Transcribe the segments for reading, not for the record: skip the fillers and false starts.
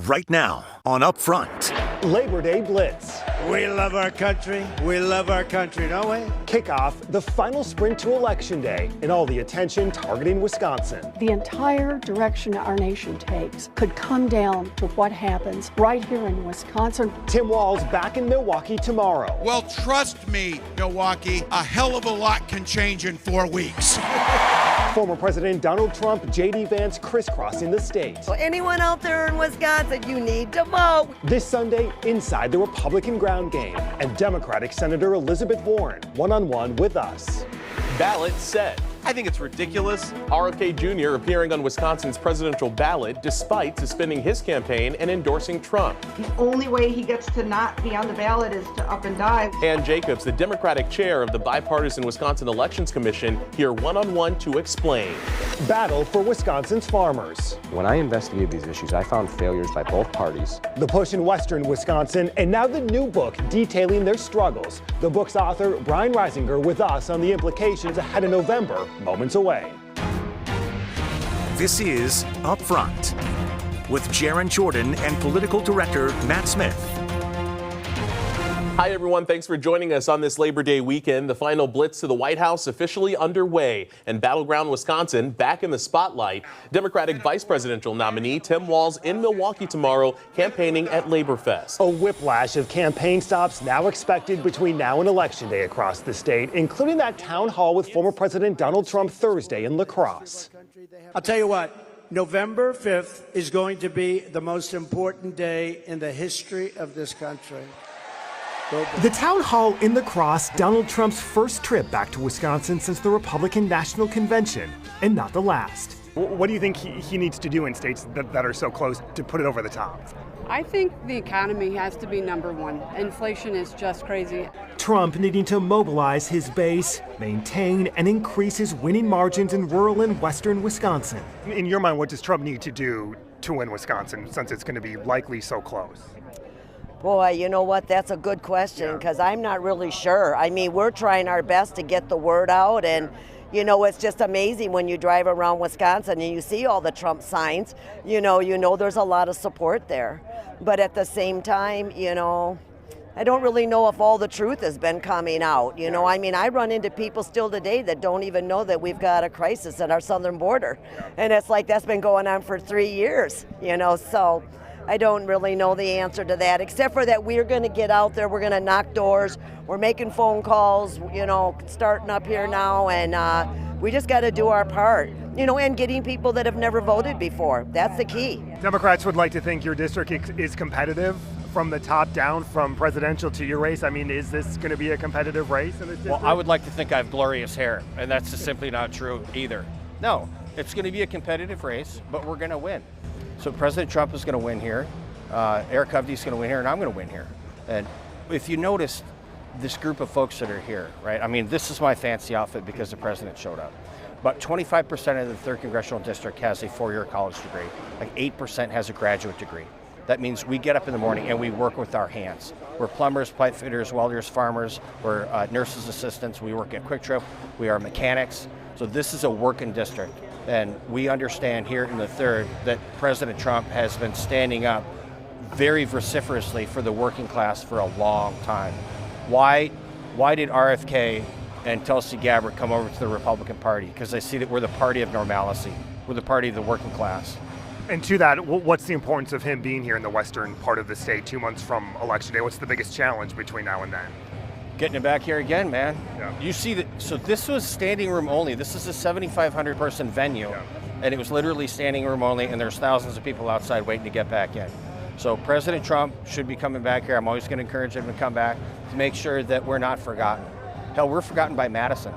Right now on Upfront. Labor Day Blitz. We love our country. We love our country, don't we? Kick off the final sprint to Election Day and all the attention targeting Wisconsin. The entire direction our nation takes could come down to what happens right here in Wisconsin. Tim Walz back in Milwaukee tomorrow. Well, trust me, Milwaukee, a hell of a lot can change in 4 weeks. Former President Donald Trump, J.D. Vance crisscrossing the state. So anyone out there in Wisconsin, you need to vote. This Sunday, inside the Republican ground game, and Democratic Senator Elizabeth Warren one-on-one with us. Ballot set. I think it's ridiculous. RFK Jr. appearing on Wisconsin's presidential ballot despite suspending his campaign and endorsing Trump. The only way he gets to not be on the ballot is to up and die. Ann Jacobs, the Democratic chair of the bipartisan Wisconsin Elections Commission, here one-on-one to explain. Battle for Wisconsin's farmers. When I investigated these issues, I found failures by both parties. The push in western Wisconsin, and now the new book detailing their struggles. The book's author, Brian Reisinger, with us on the implications ahead of November, moments away. This is Upfront with Jaron Jordan and political director Matt Smith. Hi, everyone. Thanks for joining us on this Labor Day weekend. The final blitz to the White House officially underway, and battleground Wisconsin back in the spotlight. Democratic vice presidential nominee Tim Walz in Milwaukee tomorrow, campaigning at LaborFest. A whiplash of campaign stops now expected between now and Election Day across the state, including that town hall with former President Donald Trump Thursday in La Crosse. I'll tell you what, November 5th is going to be the most important day in the history of this country. The town hall in La Crosse, Donald Trump's first trip back to Wisconsin since the Republican National Convention, and not the last. What do you think he needs to do in states that are so close to put it over the top? I think the economy has to be number one. Inflation is just crazy. Trump needing to mobilize his base, maintain and increase his winning margins in rural and western Wisconsin. In your mind, what does Trump need to do to win Wisconsin, since it's going to be likely so close? Boy, you know what? That's a good question, because I'm not really sure. I mean, we're trying our best to get the word out, and you know, it's just amazing when you drive around Wisconsin and you see all the Trump signs. You know there's a lot of support there. But at the same time, I don't really know if all the truth has been coming out. I mean, I run into people still today that don't even know that we've got a crisis at our southern border. And it's like that's been going on for 3 years, so I don't really know the answer to that, except for that we're going to get out there, we're going to knock doors, we're making phone calls, starting up here now, and we just got to do our part, and getting people that have never voted before. That's the key. Democrats would like to think your district is competitive from the top down, from presidential to your race. I mean, is this going to be a competitive race in this district? Well, I would like to think I have glorious hair, and that's just simply not true either. No, it's going to be a competitive race, but we're going to win. So President Trump is going to win here, Eric Hovde is going to win here, and I'm going to win here. And if you notice this group of folks that are here, right? I mean, this is my fancy outfit because the president showed up. But 25% of the 3rd Congressional District has a 4-year college degree. Like 8% has a graduate degree. That means we get up in the morning and we work with our hands. We're plumbers, pipe fitters, welders, farmers, we're nurses assistants, we work at Quick Trip, we are mechanics. So this is a working district. And we understand here in the 3rd that President Trump has been standing up very vociferously for the working class for a long time. Why did RFK and Tulsi Gabbard come over to the Republican Party? Because they see that we're the party of normalcy. We're the party of the working class. And to that, what's the importance of him being here in the western part of the state 2 months from Election Day? What's the biggest challenge between now and then? Getting it back here again, man. Yeah. You see that, so this was standing room only. This is a 7,500 person venue, and it was literally standing room only, and there's thousands of people outside waiting to get back in. So President Trump should be coming back here. I'm always going to encourage him to come back to make sure that we're not forgotten. Hell, we're forgotten by Madison,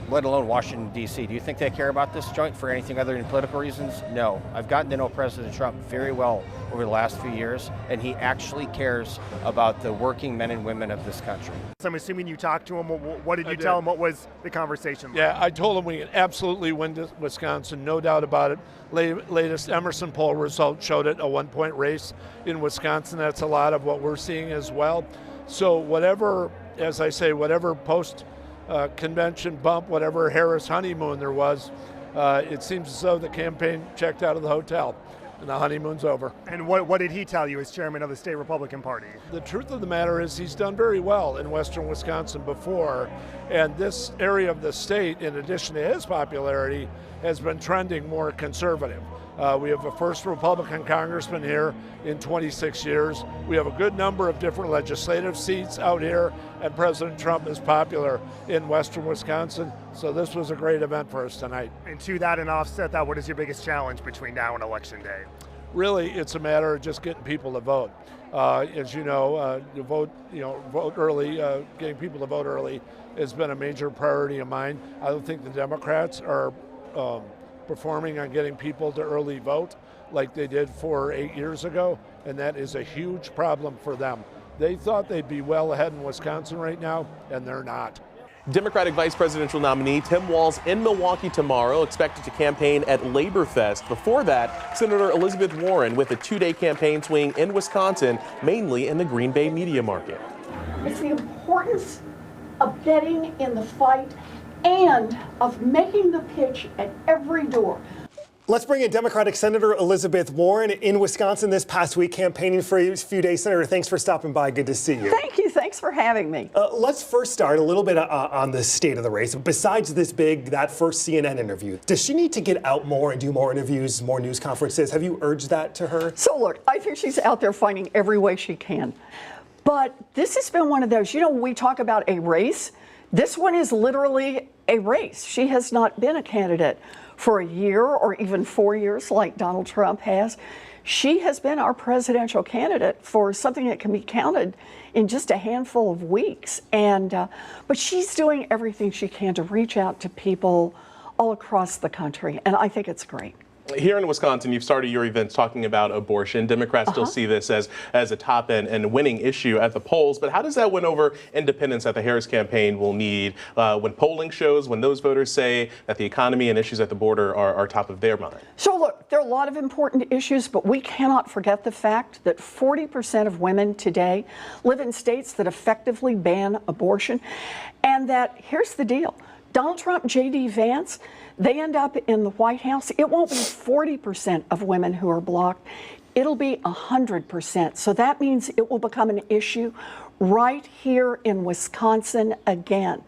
let alone Washington, D.C. Do you think they care about this joint for anything other than political reasons? No. I've gotten to know President Trump very well over the last few years, and he actually cares about the working men and women of this country. So I'm assuming you talked to him. What did you tell him? What was the conversation like? Yeah, I told him we can absolutely win Wisconsin, no doubt about it. Latest Emerson poll result showed it, a 1-point race in Wisconsin. That's a lot of what we're seeing as well. So whatever, as I say, whatever post-convention bump, whatever Harris honeymoon there was, it seems as though the campaign checked out of the hotel. and the honeymoon's over. And what did he tell you as chairman of the state Republican Party? The truth of the matter is he's done very well in western Wisconsin before, and this area of the state, in addition to his popularity, has been trending more conservative. We have the first Republican congressman here in 26 years. We have a good number of different legislative seats out here, and President Trump is popular in western Wisconsin, so this was a great event for us tonight. And to that and offset that, what is your biggest challenge between now and Election Day? Really, it's a matter of just getting people to vote. As you know, vote early, getting people to vote early has been a major priority of mine. I don't think the Democrats are performing on getting people to early vote like they did 4 or 8 years ago, and that is a huge problem for them. They thought they'd be well ahead in Wisconsin right now, and they're not. Democratic vice presidential nominee Tim Walz in Milwaukee tomorrow, expected to campaign at Labor Fest. Before that, Senator Elizabeth Warren with a 2-day campaign swing in Wisconsin, mainly in the Green Bay media market. It's the importance of getting in the fight and of making the pitch at every door. Let's bring in Democratic Senator Elizabeth Warren in Wisconsin this past week, campaigning for a few days. Senator, thanks for stopping by. Good to see you. Thank you. Thanks for having me. Let's first start a little bit on the state of the race. Besides that first CNN interview, does she need to get out more and do more interviews, more news conferences? Have you urged that to her? So look, I think she's out there finding every way she can. But this has been one of those, we talk about a race. This one is literally a race. She has not been a candidate for a year or even 4 years like Donald Trump has. She has been our presidential candidate for something that can be counted in just a handful of weeks. But she's doing everything she can to reach out to people all across the country, and I think it's great. Here in Wisconsin, you've started your events talking about abortion. Democrats still see this as a top and winning issue at the polls. But how does that win over independents that the Harris campaign will need when polling shows, when those voters say that the economy and issues at the border are top of their mind? So look, there are a lot of important issues, but we cannot forget the fact that 40% of women today live in states that effectively ban abortion. And that, here's the deal, Donald Trump, J.D. Vance, they end up in the White House. It won't be 40% of women who are blocked. It'll be 100%. So that means it will become an issue right here in Wisconsin again.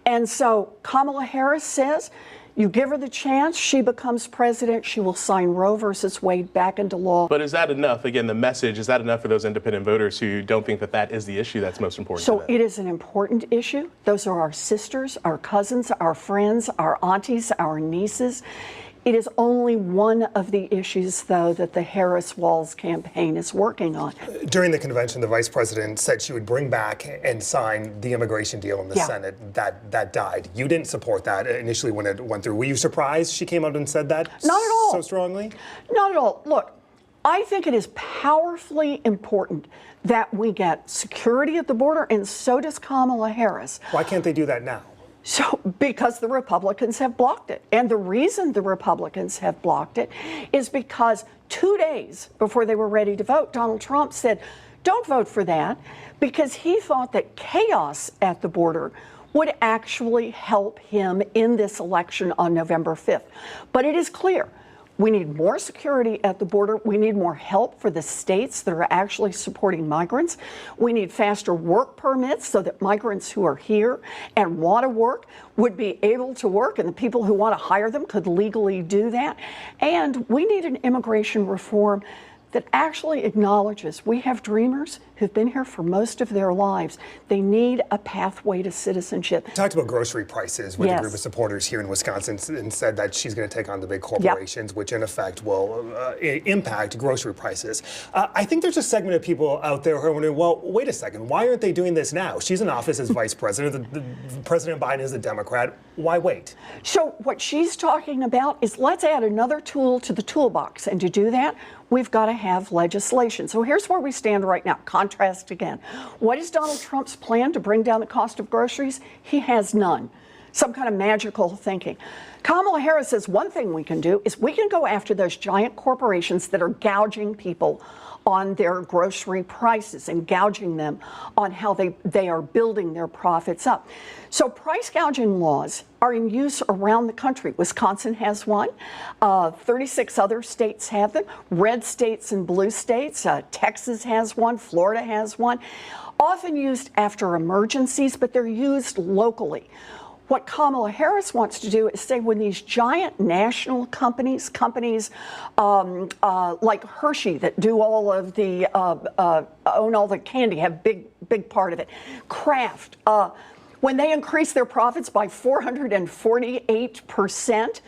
And so Kamala Harris says, you give her the chance, she becomes president, she will sign Roe versus Wade back into law. But is that enough? Again, the message, is that enough for those independent voters who don't think that that is the issue that's most important to them? So it is an important issue. Those are our sisters, our cousins, our friends, our aunties, our nieces. It is only one of the issues, though, that the Harris-Walz campaign is working on. During the convention, the vice president said she would bring back and sign the immigration deal in the Senate. That died. You didn't support that initially when it went through. Were you surprised she came out and said that Not at all. so strongly? Not at all. Look, I think it is powerfully important that we get security at the border, and so does Kamala Harris. Why can't they do that now? So, because the Republicans have blocked it. And the reason the Republicans have blocked it is because 2 days before they were ready to vote, Donald Trump said, don't vote for that, because he thought that chaos at the border would actually help him in this election on November 5th. But it is clear. We need more security at the border. We need more help for the states that are actually supporting migrants. We need faster work permits so that migrants who are here and want to work would be able to work, and the people who want to hire them could legally do that. And we need an immigration reform that actually acknowledges we have dreamers who've been here for most of their lives. They need a pathway to citizenship. You talked about grocery prices with a group of supporters here in Wisconsin and said that she's going to take on the big corporations, which in effect will impact grocery prices. I think there's a segment of people out there who are wondering, well, wait a second, why aren't they doing this now? She's in office as vice president. President Biden is a Democrat. Why wait? So what she's talking about is let's add another tool to the toolbox. And to do that, we've got to have legislation. So here's where we stand right now. Contrast again. What is Donald Trump's plan to bring down the cost of groceries? He has none. some kind of magical thinking. Kamala Harris says one thing we can do is we can go after those giant corporations that are gouging people on their grocery prices and gouging them on how they are building their profits up. So price gouging laws are in use around the country. Wisconsin has one. 36 other states have them. Red states and blue states. Texas has one. Florida has one. Often used after emergencies, but they're used locally. What Kamala Harris wants to do is say when these giant national companies like Hershey that do all of the, own all the candy, have big part of it, Kraft, when they increase their profits by 448%,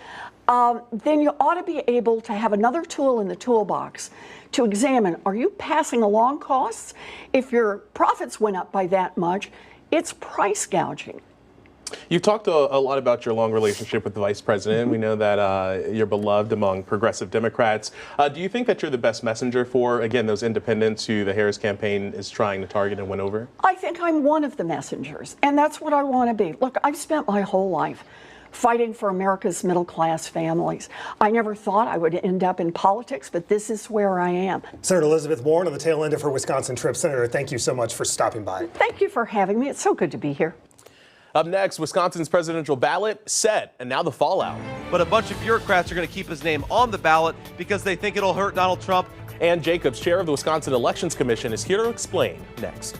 then you ought to be able to have another tool in the toolbox to examine, are you passing along costs? If your profits went up by that much, it's price gouging. You've talked a lot about your long relationship with the vice president. We know that you're beloved among progressive Democrats. Do you think that you're the best messenger for, again, those independents who the Harris campaign is trying to target and win over? I think I'm one of the messengers, and that's what I want to be. Look, I've spent my whole life fighting for America's middle-class families. I never thought I would end up in politics, but this is where I am. Senator Elizabeth Warren on the tail end of her Wisconsin trip. Senator, thank you so much for stopping by. Thank you for having me. It's so good to be here. Up next, Wisconsin's presidential ballot set, and now the fallout. But a bunch of bureaucrats are going to keep his name on the ballot because they think it'll hurt Donald Trump. Ann Jacobs, chair of the Wisconsin Elections Commission, is here to explain next.